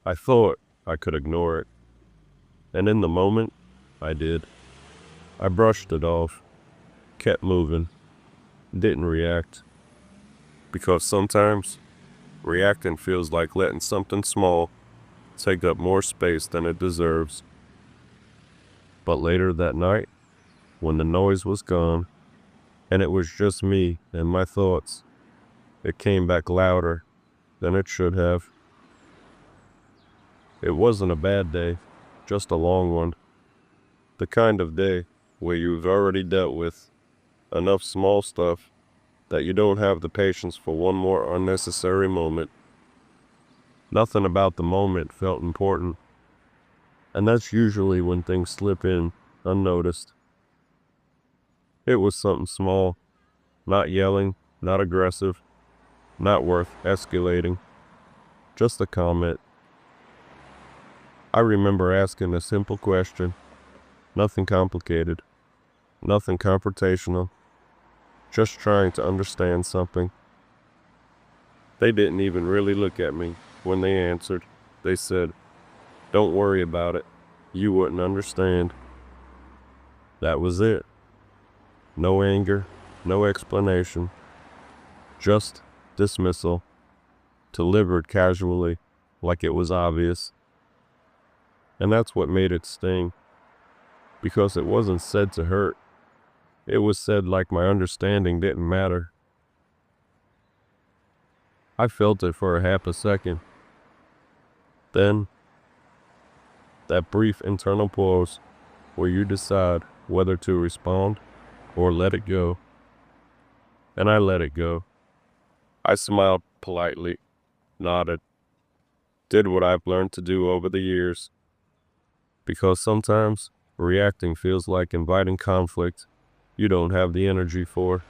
I thought I could ignore it, and in the moment, I did. I brushed it off, kept moving, didn't react, because sometimes reacting feels like letting something small take up more space than it deserves. But later that night, when the noise was gone, and it was just me and my thoughts, it came back louder than it should have. It wasn't a bad day, just a long one. The kind of day where you've already dealt with enough small stuff that you don't have the patience for one more unnecessary moment. Nothing about the moment felt important, and that's usually when things slip in unnoticed. It was something small, not yelling, not aggressive, not worth escalating, just a comment. I remember asking a simple question, nothing complicated, nothing confrontational, just trying to understand something. They didn't even really look at me when they answered. They said, "Don't worry about it. You wouldn't understand." That was it. No anger, no explanation, just dismissal, delivered casually, like it was obvious. And that's what made it sting, because it wasn't said to hurt. It was said like my understanding didn't matter. I felt it for a half a second. Then, that brief internal pause where you decide whether to respond or let it go. And I let it go. I smiled politely, nodded, did what I've learned to do over the years. Because sometimes reacting feels like inviting conflict you don't have the energy for.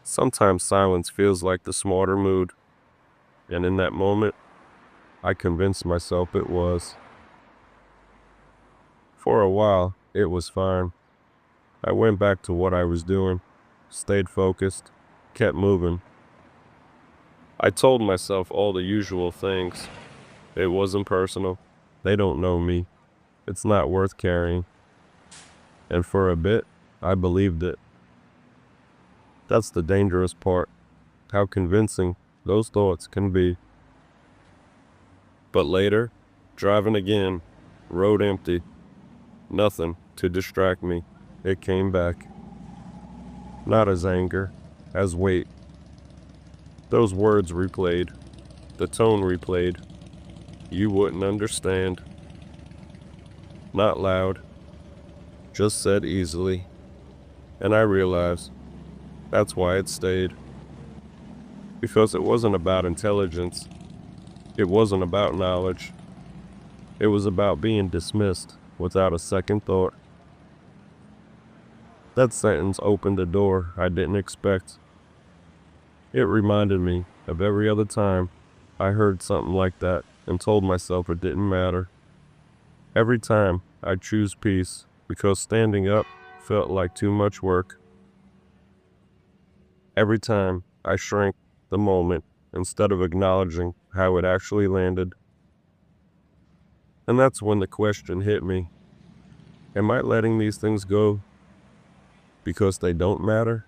Sometimes silence feels like the smarter mood, and in that moment, I convinced myself it was. For a while, it was fine. I went back to what I was doing, stayed focused, kept moving. I told myself all the usual things. It wasn't personal. They don't know me. It's not worth carrying. And for a bit, I believed it. That's the dangerous part, how convincing those thoughts can be. But later, driving again, road empty, nothing to distract me, it came back. Not as anger, as weight. Those words replayed, the tone replayed. You wouldn't understand. Not loud, just said easily. And I realized that's why it stayed. Because it wasn't about intelligence. It wasn't about knowledge. It was about being dismissed without a second thought. That sentence opened a door I didn't expect. It reminded me of every other time I heard something like that and told myself it didn't matter. Every time I choose peace because standing up felt like too much work. Every time I shrank the moment instead of acknowledging how it actually landed. And that's when the question hit me. Am I letting these things go because they don't matter?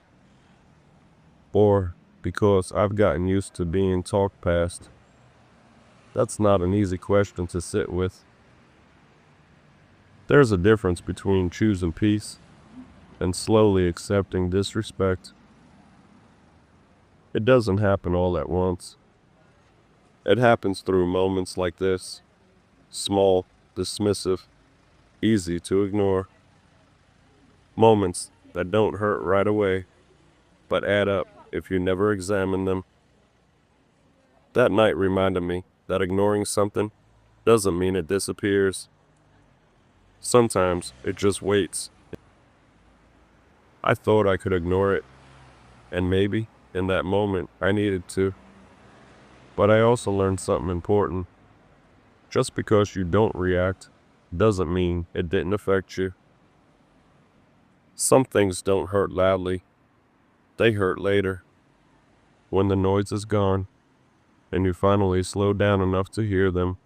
Or because I've gotten used to being talked past? That's not an easy question to sit with. There's a difference between choosing peace and slowly accepting disrespect. It doesn't happen all at once. It happens through moments like this, small, dismissive, easy to ignore. Moments that don't hurt right away, but add up if you never examine them. That night reminded me that ignoring something doesn't mean it disappears. Sometimes it just waits. I thought I could ignore it, and maybe in that moment I needed to. But I also learned something important. Just because you don't react doesn't mean it didn't affect you. Some things don't hurt loudly. They hurt later, when the noise is gone and you finally slow down enough to hear them.